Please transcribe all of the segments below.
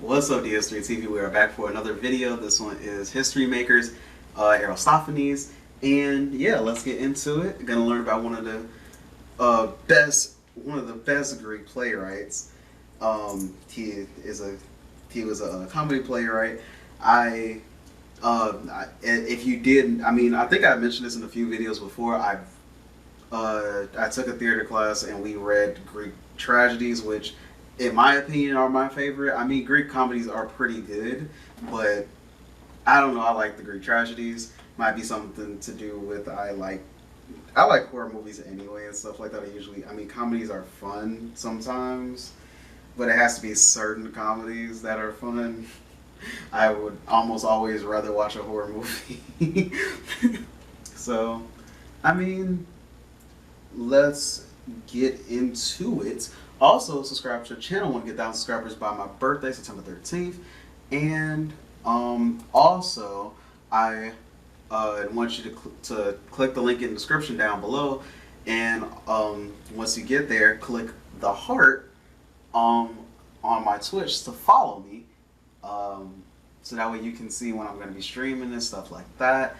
What's up, DS3 TV? We are back for another video. This one is History Makers, Aristophanes, and yeah, let's get into it. Gonna learn about one of the best Greek playwrights. He was a comedy playwright. If you didn't, I think I mentioned this in a few videos before. I took a theater class and we read Greek tragedies, which, in my opinion, are my favorite. Greek comedies are pretty good, but I don't know. I like the Greek tragedies. Might be something to do with I like horror movies anyway and stuff like that. Comedies are fun sometimes, but it has to be certain comedies that are fun. I would almost always rather watch a horror movie. So, let's get into it. Also, subscribe to the channel. I want to get 1,000 subscribers by my birthday, September 13th. And also, I want you to click the link in the description down below. And once you get there, click the heart on my Twitch to follow me. So that way you can see when I'm going to be streaming and stuff like that.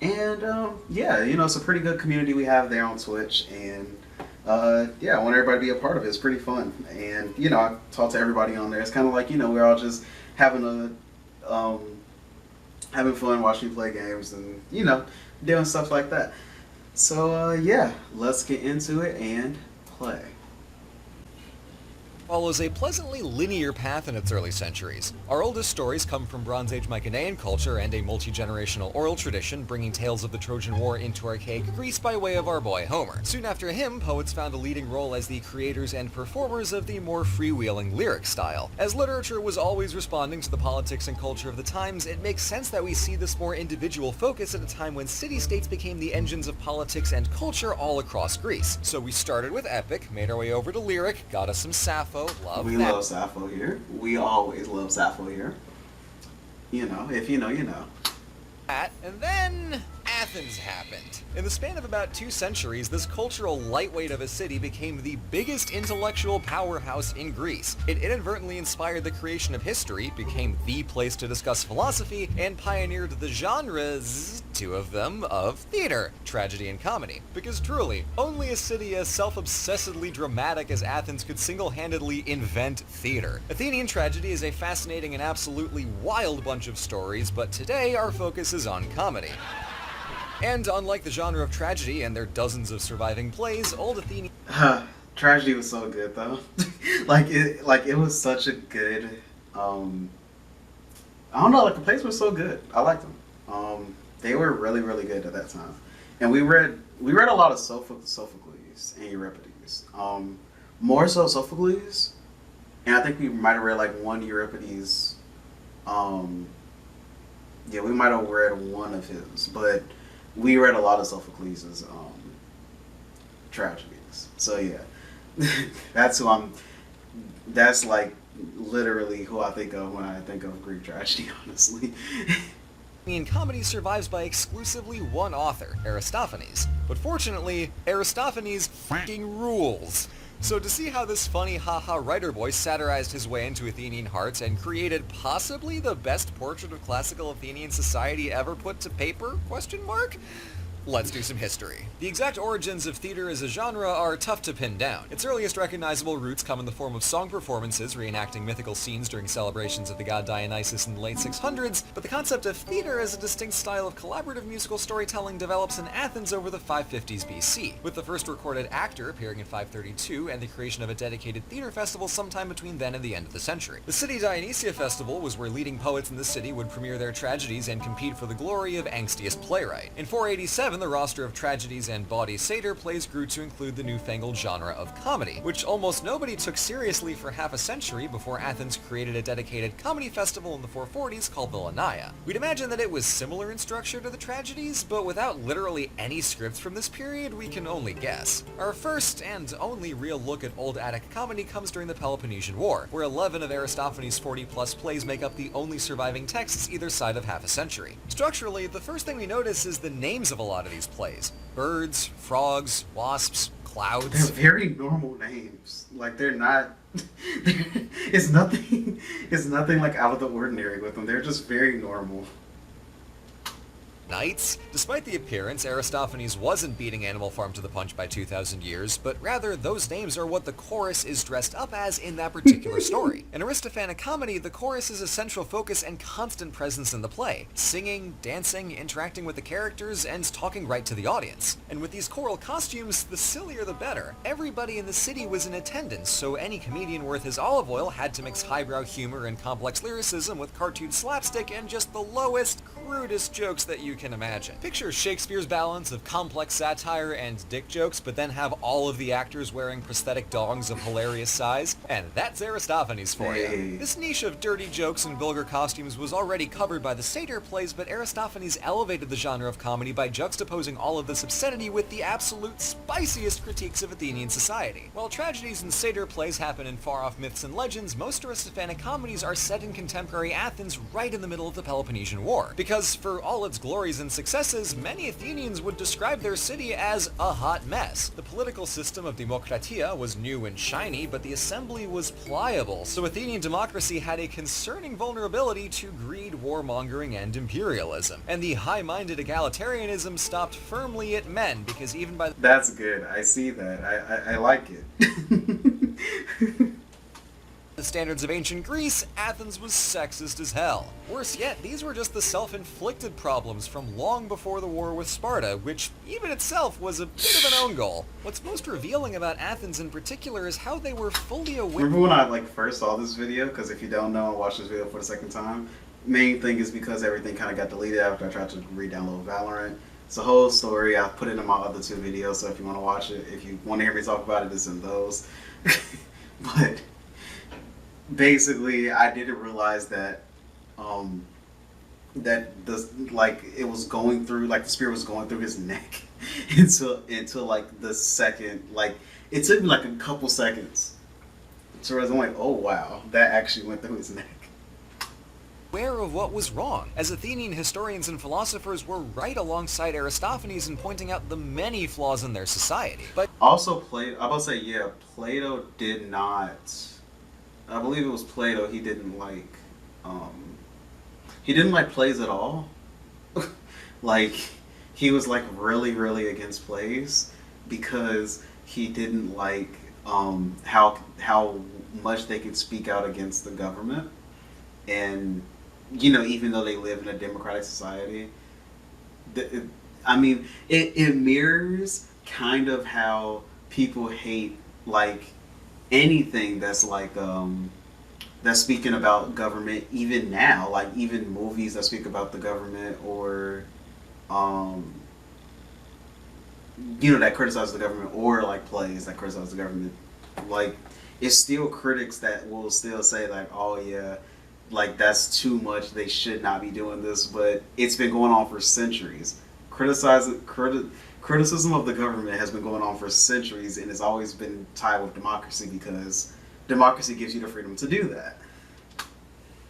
And yeah, it's a pretty good community we have there on Twitch. And yeah, I want everybody to be a part of it. It's pretty fun. And, I talk to everybody on there. It's kind of like, we're all just having fun watching me play games and, doing stuff like that. So, yeah, let's get into it and play. Follows a pleasantly linear path in its early centuries. Our oldest stories come from Bronze Age Mycenaean culture and a multi-generational oral tradition bringing tales of the Trojan War into archaic Greece by way of our boy Homer. Soon after him, poets found a leading role as the creators and performers of the more freewheeling lyric style. As literature was always responding to the politics and culture of the times, it makes sense that we see this more individual focus at a time when city-states became the engines of politics and culture all across Greece. So we started with epic, made our way over to lyric, got us some Sappho. Love Sappho here. We always love Sappho here. If you know, you know. And then Athens happened. In the span of about 2 centuries, this cultural lightweight of a city became the biggest intellectual powerhouse in Greece. It inadvertently inspired the creation of history, became the place to discuss philosophy, and pioneered the genres, 2 of them, of theater, tragedy and comedy. Because truly, only a city as self-obsessedly dramatic as Athens could single-handedly invent theater. Athenian tragedy is a fascinating and absolutely wild bunch of stories, but today our focus is on comedy. And unlike the genre of tragedy and their dozens of surviving plays, old Athenian tragedy was so good though. it was such a good the plays were so good. I liked them. They were really, really good at that time. And we read a lot of Sophocles and Euripides. More so Sophocles, and I think we might have read like one Euripides. Yeah, we might have read one of his, but we read a lot of Sophocles' tragedies. So yeah, that's like literally who I think of when I think of Greek tragedy, honestly. Comedy survives by exclusively one author, Aristophanes. But fortunately, Aristophanes f***ing rules. So to see how this funny haha writer boy satirized his way into Athenian hearts and created possibly the best portrait of classical Athenian society ever put to paper? ? Let's do some history. The exact origins of theater as a genre are tough to pin down. Its earliest recognizable roots come in the form of song performances reenacting mythical scenes during celebrations of the god Dionysus in the late 600s, but the concept of theater as a distinct style of collaborative musical storytelling develops in Athens over the 550s BC, with the first recorded actor appearing in 532 and the creation of a dedicated theater festival sometime between then and the end of the century. The City Dionysia Festival was where leading poets in the city would premiere their tragedies and compete for the glory of angstiest playwright. In 487, the roster of tragedies and bawdy satyr plays grew to include the newfangled genre of comedy, which almost nobody took seriously for half a century before Athens created a dedicated comedy festival in the 440s called the Lenaea. We'd imagine that it was similar in structure to the tragedies, but without literally any scripts from this period, we can only guess. Our first and only real look at old Attic comedy comes during the Peloponnesian War, where 11 of Aristophanes' 40-plus plays make up the only surviving texts either side of half a century. Structurally, the first thing we notice is the names of a lot of these plays. Birds, frogs, wasps, clouds. They're very normal names. Like they're not. It's nothing. It's nothing like out of the ordinary with them. They're just very normal. Knights? Despite the appearance, Aristophanes wasn't beating Animal Farm to the punch by 2,000 years, but rather those names are what the chorus is dressed up as in that particular story. In Aristophanic comedy, the chorus is a central focus and constant presence in the play, singing, dancing, interacting with the characters, and talking right to the audience. And with these choral costumes, the sillier the better. Everybody in the city was in attendance, so any comedian worth his olive oil had to mix highbrow humor and complex lyricism with cartoon slapstick and just the lowest, crudest jokes that you can imagine. Picture Shakespeare's balance of complex satire and dick jokes, but then have all of the actors wearing prosthetic dogs of hilarious size, and that's Aristophanes for you. This niche of dirty jokes and vulgar costumes was already covered by the satyr plays, but Aristophanes elevated the genre of comedy by juxtaposing all of this obscenity with the absolute spiciest critiques of Athenian society. While tragedies and satyr plays happen in far-off myths and legends, most Aristophanic comedies are set in contemporary Athens right in the middle of the Peloponnesian War. Because for all its glories and successes, many Athenians would describe their city as a hot mess. The political system of Demokratia was new and shiny, but the assembly was pliable, so Athenian democracy had a concerning vulnerability to greed, warmongering, and imperialism. And the high-minded egalitarianism stopped firmly at men, because even by That's good. I see that. I like it. the standards of ancient Greece, Athens was sexist as hell. Worse yet, these were just the self-inflicted problems from long before the war with Sparta, which even itself was a bit of an own goal. What's most revealing about Athens in particular is how they were fully aware. Remember when I first saw this video? Because if you don't know, I watched this video for the second time. Main thing is because everything kind of got deleted after I tried to re-download Valorant. It's a whole story. I put it in my other two videos, so if you want to watch it, if you want to hear me talk about it, it's in those. But basically, I didn't realize that it was going through, the spear was going through his neck until the second, it took me a couple seconds to realize, I'm like, oh wow, that actually went through his neck. Aware of what was wrong, as Athenian historians and philosophers were right alongside Aristophanes in pointing out the many flaws in their society. But also, Plato did not. I believe it was Plato. He didn't like plays at all. He was really, really against plays because he didn't like how much they could speak out against the government, and even though they live in a democratic society, it mirrors kind of how people hate anything that's that's speaking about government, even now, even movies that speak about the government, or that criticize the government, or plays that criticize the government. It's still critics that will still say oh yeah, that's too much, they should not be doing this, but it's been going on for centuries. Criticism of the government has been going on for centuries, and it's always been tied with democracy because democracy gives you the freedom to do that.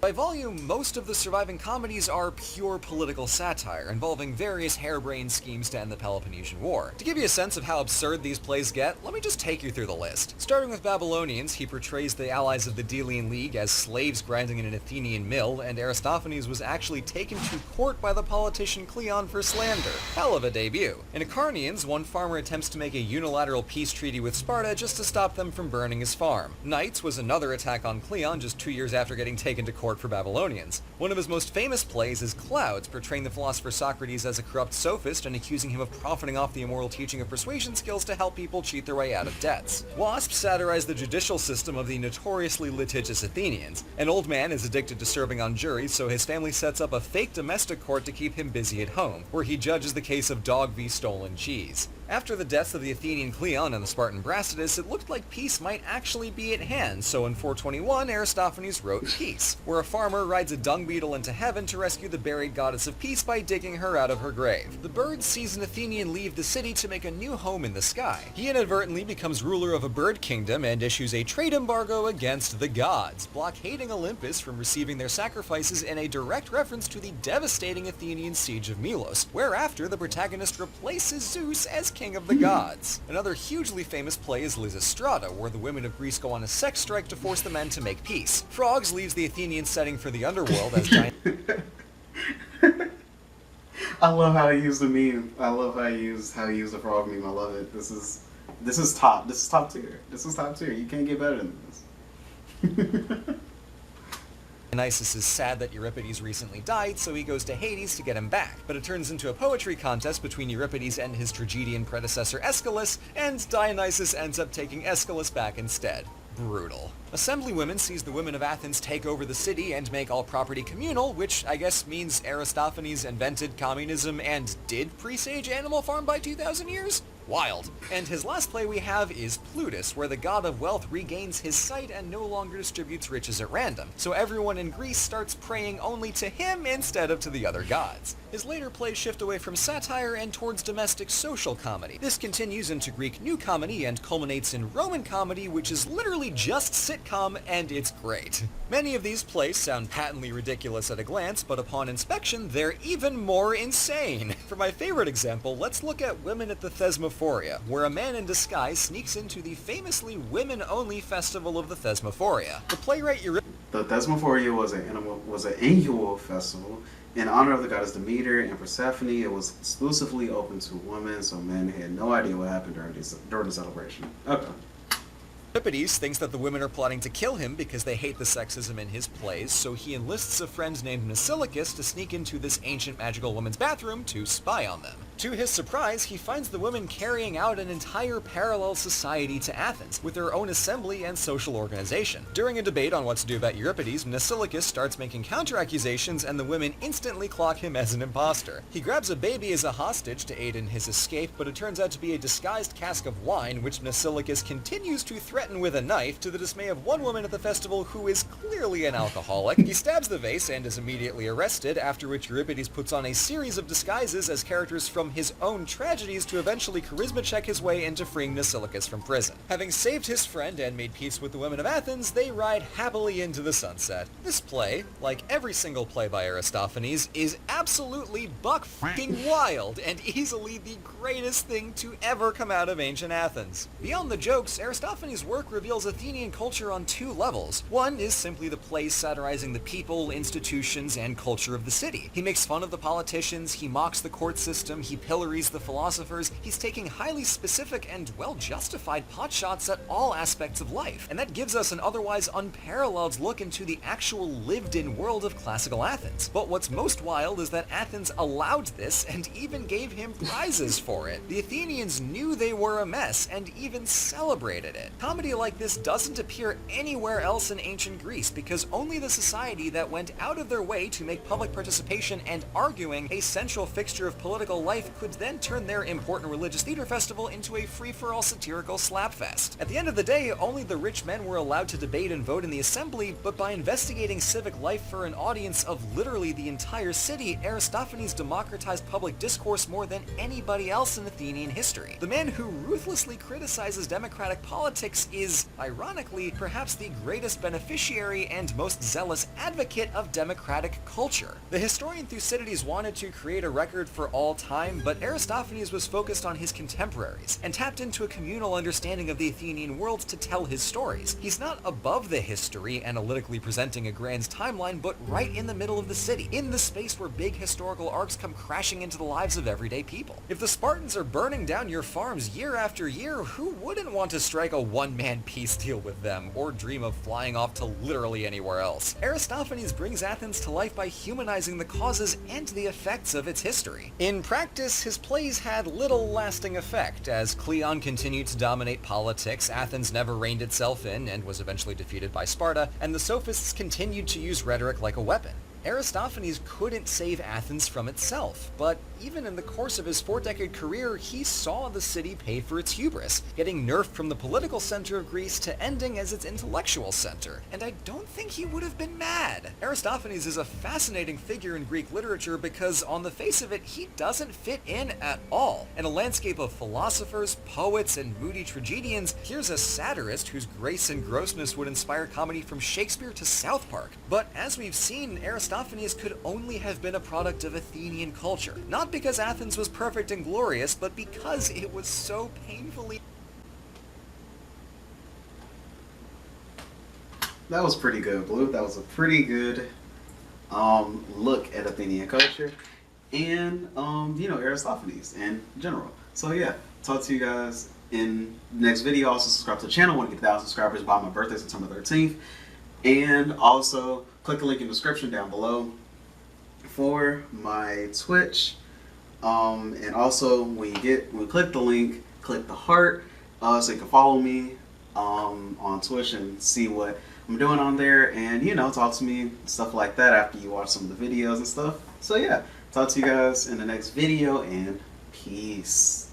by volume, most of the surviving comedies are pure political satire, involving various harebrained schemes to end the Peloponnesian War. To give you a sense of how absurd these plays get, let me just take you through the list. Starting with Babylonians, he portrays the allies of the Delian League as slaves grinding in an Athenian mill, and Aristophanes was actually taken to court by the politician Cleon for slander. Hell of a debut. In Acharnians, one farmer attempts to make a unilateral peace treaty with Sparta just to stop them from burning his farm. Knights was another attack on Cleon just 2 years after getting taken to court for Babylonians. One of his most famous plays is Clouds, portraying the philosopher Socrates as a corrupt sophist and accusing him of profiting off the immoral teaching of persuasion skills to help people cheat their way out of debts. Wasp satirized the judicial system of the notoriously litigious Athenians. An old man is addicted to serving on juries, so his family sets up a fake domestic court to keep him busy at home, where he judges the case of dog v. stolen cheese. After the deaths of the Athenian Cleon and the Spartan Brasidas, it looked like peace might actually be at hand, so in 421, Aristophanes wrote Peace, where a farmer rides a dung beetle into heaven to rescue the buried goddess of peace by digging her out of her grave. The bird sees an Athenian leave the city to make a new home in the sky. He inadvertently becomes ruler of a bird kingdom and issues a trade embargo against the gods, blockading Olympus from receiving their sacrifices in a direct reference to the devastating Athenian siege of Milos, whereafter the protagonist replaces Zeus as king of the gods. Another hugely famous play is Lysistrata, where the women of Greece go on a sex strike to force the men to make peace. Frogs leaves the Athenian setting for the underworld as I love how he used the meme. I love how he used the frog meme. I love it. This is top. This is top tier. This is top tier. You can't get better than this. Dionysus is sad that Euripides recently died, so he goes to Hades to get him back. But it turns into a poetry contest between Euripides and his tragedian predecessor Aeschylus, and Dionysus ends up taking Aeschylus back instead. Brutal. Assemblywomen sees the women of Athens take over the city and make all property communal, which I guess means Aristophanes invented communism and did presage Animal Farm by 2,000 years? Wild. And his last play we have is Plutus, where the god of wealth regains his sight and no longer distributes riches at random, so everyone in Greece starts praying only to him instead of to the other gods. His later plays shift away from satire and towards domestic social comedy. This continues into Greek New Comedy and culminates in Roman comedy, which is literally just sitcom, and it's great. Many of these plays sound patently ridiculous at a glance, but upon inspection, they're even more insane. For my favorite example, let's look at Women at the Thesmophoria, where a man in disguise sneaks into the famously women-only festival of the Thesmophoria. The playwright The Thesmophoria was an annual festival in honor of the goddess Demeter and Persephone. It was exclusively open to women, so men had no idea what happened during the celebration. Okay. Euripides thinks that the women are plotting to kill him because they hate the sexism in his plays, so he enlists a friend named Masilicus to sneak into this ancient magical woman's bathroom to spy on them. To his surprise, he finds the women carrying out an entire parallel society to Athens, with their own assembly and social organization. During a debate on what to do about Euripides, Masilicus starts making counter-accusations and the women instantly clock him as an imposter. He grabs a baby as a hostage to aid in his escape, but it turns out to be a disguised cask of wine, which Masilicus continues to threaten with a knife, to the dismay of one woman at the festival who is clearly an alcoholic. He stabs the vase and is immediately arrested, after which Euripides puts on a series of disguises as characters from his own tragedies to eventually charisma check his way into freeing Masilicus from prison. Having saved his friend and made peace with the women of Athens, they ride happily into the sunset. This play, like every single play by Aristophanes, is absolutely buck-fucking wild and easily the greatest thing to ever come out of ancient Athens. Beyond the jokes, Aristophanes' work reveals Athenian culture on two levels. One is simply the plays satirizing the people, institutions, and culture of the city. He makes fun of the politicians, he mocks the court system, he pillories the philosophers. He's taking highly specific and well-justified potshots at all aspects of life, and that gives us an otherwise unparalleled look into the actual lived-in world of classical Athens. But what's most wild is that Athens allowed this and even gave him prizes for it. The Athenians knew they were a mess and even celebrated it. Comedy like this doesn't appear anywhere else in ancient Greece because only the society that went out of their way to make public participation and arguing a central fixture of political life could then turn their important religious theater festival into a free-for-all satirical slapfest. At the end of the day, only the rich men were allowed to debate and vote in the assembly, but by investigating civic life for an audience of literally the entire city, Aristophanes democratized public discourse more than anybody else in Athenian history. The man who ruthlessly criticizes democratic politics is, ironically, perhaps the greatest beneficiary and most zealous advocate of democratic culture. The historian Thucydides wanted to create a record for all time, but Aristophanes was focused on his contemporaries and tapped into a communal understanding of the Athenian world to tell his stories. He's not above the history, analytically presenting a grand timeline, but right in the middle of the city, in the space where big historical arcs come crashing into the lives of everyday people. If the Spartans are burning down your farms year after year, who wouldn't want to strike a one-man peace deal with them, or dream of flying off to literally anywhere else? Aristophanes brings Athens to life by humanizing the causes and the effects of its history. In practice, his plays had little lasting effect. As Cleon continued to dominate politics, Athens never reined itself in and was eventually defeated by Sparta, and the sophists continued to use rhetoric like a weapon. Aristophanes couldn't save Athens from itself, but even in the course of his 4-decade career, he saw the city pay for its hubris, getting nerfed from the political center of Greece to ending as its intellectual center, and I don't think he would have been mad. Aristophanes is a fascinating figure in Greek literature because, on the face of it, he doesn't fit in at all. In a landscape of philosophers, poets, and moody tragedians, here's a satirist whose grace and grossness would inspire comedy from Shakespeare to South Park. But as we've seen, Aristophanes Aristophanes could only have been a product of Athenian culture. Not because Athens was perfect and glorious, but because it was so painfully... That was pretty good, Blue. That was a pretty good look at Athenian culture and, Aristophanes in general. So yeah, talk to you guys in the next video. Also subscribe to the channel. I want to get 1,000 subscribers by my birthday, September 13th. And also click the link in the description down below for my Twitch. And also when you click the link, click the heart so you can follow me on Twitch and see what I'm doing on there, and talk to me, stuff like that, after you watch some of the videos and stuff. So yeah, talk to you guys in the next video, and peace.